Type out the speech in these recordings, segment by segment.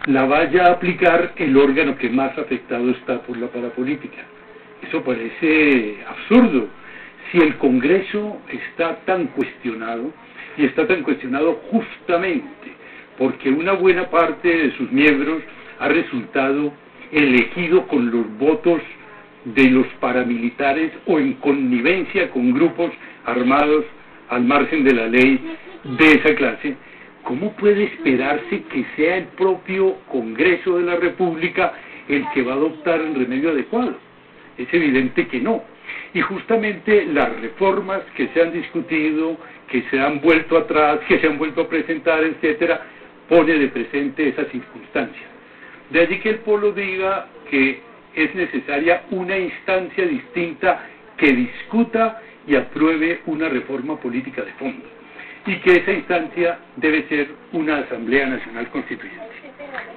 la vaya a aplicar el órgano que más afectado está por la parapolítica. Eso parece absurdo. Si el Congreso está tan cuestionado, y está tan cuestionado justamente porque una buena parte de sus miembros ha resultado elegido con los votos de los paramilitares o en connivencia con grupos armados al margen de la ley de esa clase, ¿cómo puede esperarse que sea el propio Congreso de la República el que va a adoptar el remedio adecuado? Es evidente que no. Y justamente las reformas que se han discutido, que se han vuelto atrás, que se han vuelto a presentar, etcétera, pone de presente esa circunstancia. De allí que el Polo diga que es necesaria una instancia distinta que discuta y apruebe una reforma política de fondo, y que esa instancia debe ser una Asamblea Nacional Constituyente.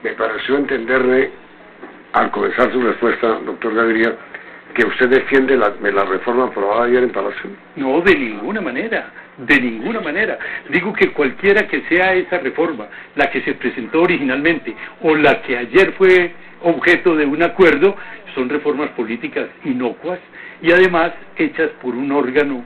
Me pareció entenderle, al comenzar su respuesta, doctor Gaviria, que usted defiende la reforma aprobada ayer en Palacio. No, de ninguna manera, de ninguna manera. Digo que cualquiera que sea esa reforma, la que se presentó originalmente o la que ayer fue objeto de un acuerdo, son reformas políticas inocuas y además hechas por un órgano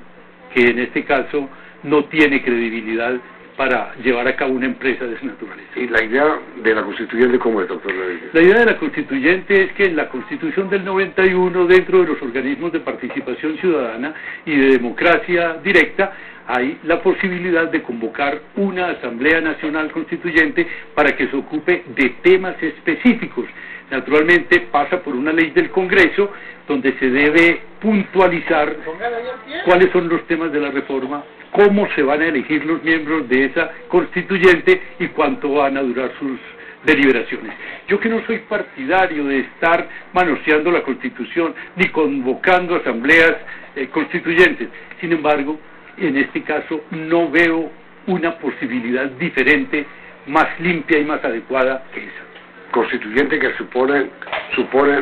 que en este caso no tiene credibilidad para llevar a cabo una empresa de esa naturaleza. ¿Y la idea de la Constituyente cómo es, doctor Gaviria? La idea de la Constituyente es que en la Constitución del 91, dentro de los organismos de participación ciudadana y de democracia directa, hay la posibilidad de convocar una Asamblea Nacional Constituyente para que se ocupe de temas específicos. Naturalmente pasa por una ley del Congreso donde se debe puntualizar cuáles son los temas de la reforma, cómo se van a elegir los miembros de esa constituyente y cuánto van a durar sus deliberaciones. Yo que no soy partidario de estar manoseando la Constitución ni convocando asambleas constituyentes, sin embargo, en este caso no veo una posibilidad diferente, más limpia y más adecuada que esa. Constituyente que supone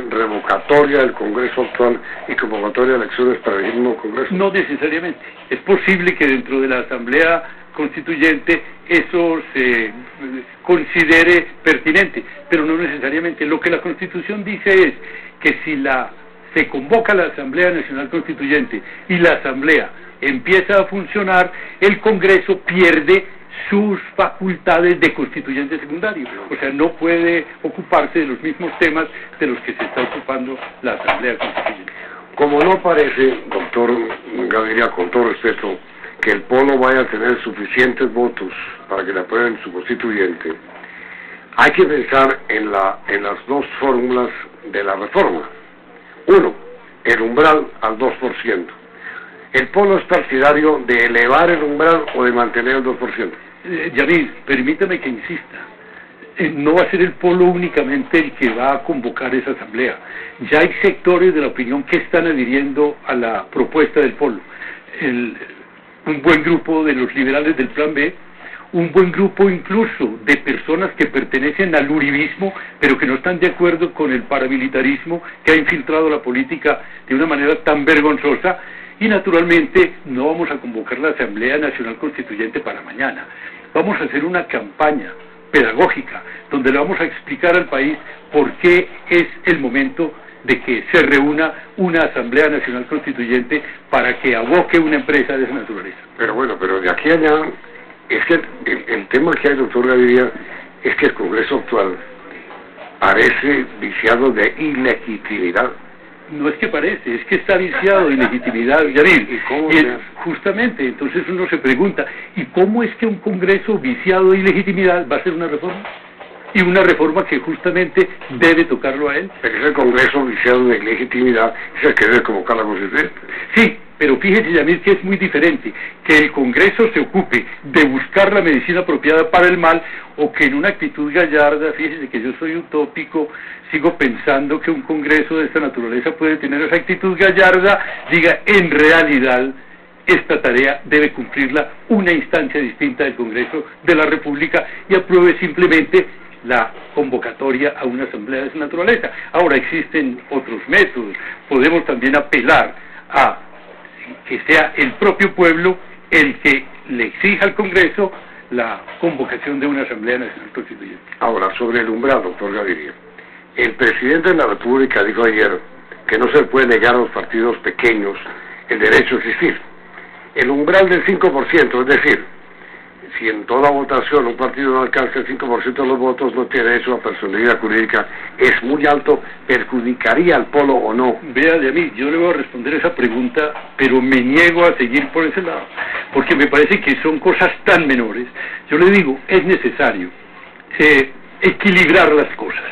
revocatoria del Congreso actual y convocatoria de elecciones para el mismo Congreso. No necesariamente. Es posible que dentro de la Asamblea Constituyente eso se considere pertinente, pero no necesariamente. Lo que la Constitución dice es que si se convoca la Asamblea Nacional Constituyente y la Asamblea empieza a funcionar, el Congreso pierde sus facultades de constituyente secundario, o sea, no puede ocuparse de los mismos temas de los que se está ocupando la Asamblea Constituyente. Como no parece, doctor Gaviria, con todo respeto, que el Polo vaya a tener suficientes votos para que le aprueben su constituyente, hay que pensar en las dos fórmulas de la reforma. Uno, el umbral al 2%. ¿El Polo es partidario de elevar el umbral o de mantener el 2%? Yamil, permítame que insista. No va a ser el Polo únicamente el que va a convocar esa asamblea. Ya hay sectores de la opinión que están adhiriendo a la propuesta del Polo. Un buen grupo de los liberales del Plan B, un buen grupo incluso de personas que pertenecen al uribismo, pero que no están de acuerdo con el paramilitarismo que ha infiltrado la política de una manera tan vergonzosa. Y naturalmente no vamos a convocar la Asamblea Nacional Constituyente para mañana. Vamos a hacer una campaña pedagógica donde le vamos a explicar al país por qué es el momento de que se reúna una Asamblea Nacional Constituyente para que aboque una empresa de esa naturaleza. Pero bueno, pero de aquí a allá, es que el tema que hay, doctor Gaviria, es que el Congreso actual parece viciado de ilegitimidad. No es que parece, es que está viciado de ilegitimidad, Yamil. Justamente, entonces uno se pregunta, ¿y cómo es que un Congreso viciado de ilegitimidad va a hacer una reforma? Y una reforma que justamente debe tocarlo a él. Pero es el Congreso viciado de ilegitimidad, es el que debe convocar la Constitución. Sí, pero fíjese, Yamil, que es muy diferente que el Congreso se ocupe de buscar la medicina apropiada para el mal, o que en una actitud gallarda, fíjese que yo soy utópico, sigo pensando que un Congreso de esta naturaleza puede tener esa actitud gallarda, diga, en realidad esta tarea debe cumplirla una instancia distinta del Congreso de la República y apruebe simplemente la convocatoria a una asamblea de esa naturaleza. Ahora existen otros métodos, podemos también apelar a que sea el propio pueblo el que le exija al Congreso la convocación de una Asamblea Nacional Constituyente. Ahora, sobre el umbral, doctor Gaviria, el presidente de la República dijo ayer que no se puede negar a los partidos pequeños el derecho a existir. El umbral del 5%, es decir, si en toda votación un partido no alcanza el 5% de los votos, no tiene derecho a personalidad jurídica, es muy alto, ¿perjudicaría al polo o no? Vea, de mí, yo le voy a responder esa pregunta, pero me niego a seguir por ese lado, porque me parece que son cosas tan menores. Yo le digo, es necesario equilibrar las cosas,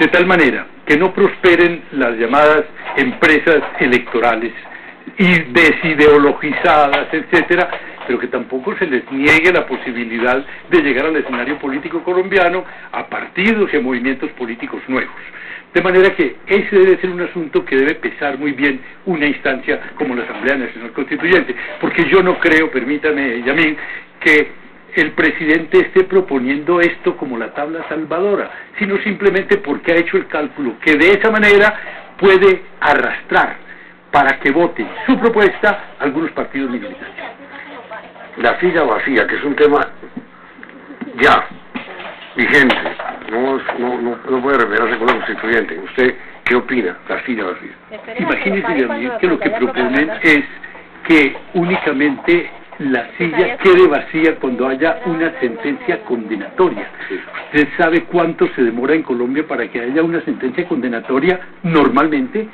de tal manera que no prosperen las llamadas empresas electorales y desideologizadas, etcétera, pero que tampoco se les niegue la posibilidad de llegar al escenario político colombiano a partidos y a movimientos políticos nuevos. De manera que ese debe ser un asunto que debe pesar muy bien una instancia como la Asamblea Nacional Constituyente, porque yo no creo, permítame, Yamil, que el presidente esté proponiendo esto como la tabla salvadora, sino simplemente porque ha hecho el cálculo que de esa manera puede arrastrar para que voten su propuesta algunos partidos minoritarios. La silla vacía, que es un tema ya vigente, no puede revelarse con la constituyente. ¿Usted qué opina? La silla vacía. Imagínese, Gabriel, que lo que proponen es que únicamente la silla quede vacía cuando haya una sentencia condenatoria. ¿Usted sabe cuánto se demora en Colombia para que haya una sentencia condenatoria normalmente?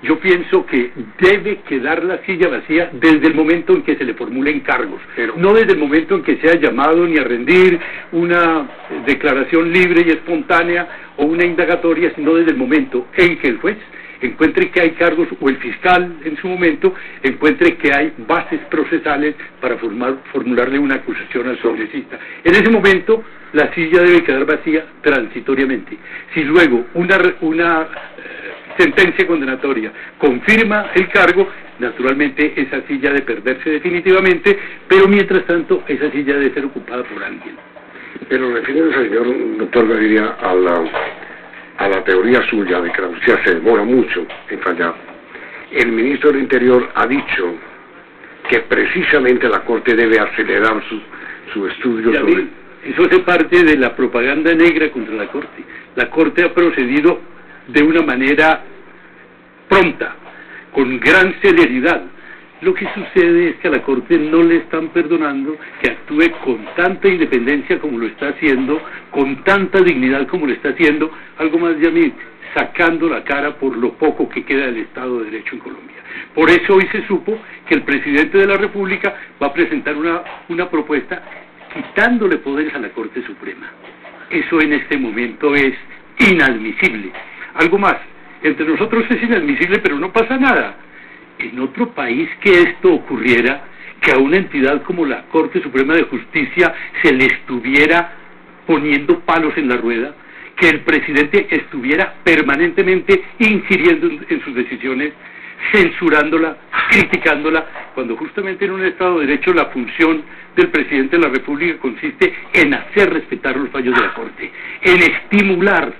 Yo pienso que debe quedar la silla vacía desde el momento en que se le formulen cargos, no desde el momento en que sea llamado ni a rendir una declaración libre y espontánea o una indagatoria, sino desde el momento en que el juez encuentre que hay cargos, o el fiscal en su momento encuentre que hay bases procesales para formularle una acusación al congresista. En ese momento la silla debe quedar vacía transitoriamente. Si luego una sentencia condenatoria confirma el cargo, naturalmente esa silla debe perderse definitivamente, pero mientras tanto esa silla debe ser ocupada por alguien. Pero refiriéndose, señor doctor Gaviria, a la teoría suya de que la justicia se demora mucho en fallar, el ministro del Interior ha dicho que precisamente la Corte debe acelerar su estudio sobre... Eso hace parte de la propaganda negra contra la Corte. La Corte ha procedido de una manera pronta, con gran celeridad. Lo que sucede es que a la Corte no le están perdonando que actúe con tanta independencia como lo está haciendo, con tanta dignidad como lo está haciendo, algo más de a mí, sacando la cara por lo poco que queda del Estado de Derecho en Colombia. Por eso hoy se supo que el presidente de la República va a presentar una propuesta quitándole poderes a la Corte Suprema. Eso en este momento es inadmisible. Algo más, entre nosotros es inadmisible, pero no pasa nada. En otro país que esto ocurriera, que a una entidad como la Corte Suprema de Justicia se le estuviera poniendo palos en la rueda, que el presidente estuviera permanentemente ingiriendo en sus decisiones, censurándola, criticándola, cuando justamente en un Estado de Derecho la función del presidente de la República consiste en hacer respetar los fallos de la Corte, en estimular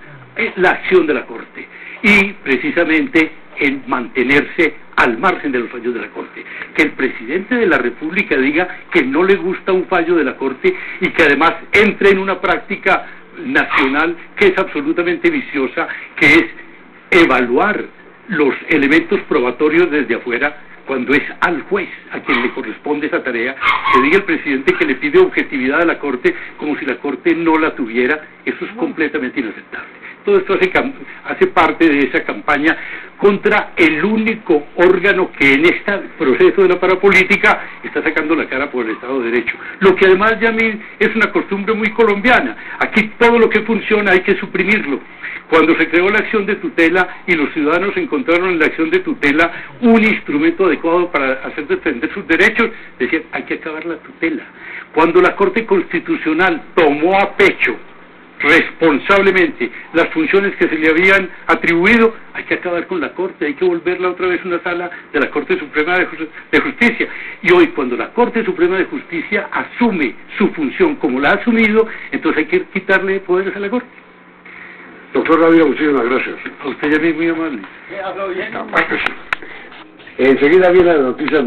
la acción de la Corte y precisamente en mantenerse al margen de los fallos de la Corte. Que el presidente de la República diga que no le gusta un fallo de la Corte y que además entre en una práctica nacional que es absolutamente viciosa, que es evaluar los elementos probatorios desde afuera, cuando es al juez a quien le corresponde esa tarea, que diga el presidente que le pide objetividad a la Corte como si la Corte no la tuviera, eso es completamente inaceptable. Todo esto hace parte de esa campaña contra el único órgano que en este proceso de la parapolítica está sacando la cara por el Estado de Derecho. Lo que además, Yamil, es una costumbre muy colombiana. Aquí todo lo que funciona hay que suprimirlo. Cuando se creó la acción de tutela y los ciudadanos encontraron en la acción de tutela un instrumento adecuado para hacer defender sus derechos, decían, hay que acabar la tutela. Cuando la Corte Constitucional tomó a pecho responsablemente las funciones que se le habían atribuido, hay que acabar con la Corte, hay que volverla otra vez una sala de la Corte Suprema de Justicia. Y hoy, cuando la Corte Suprema de Justicia asume su función como la ha asumido, entonces hay que quitarle poderes a la Corte. Doctor Gaviria, muchísimas gracias. A usted ya es muy amable. Enseguida viene la noticia.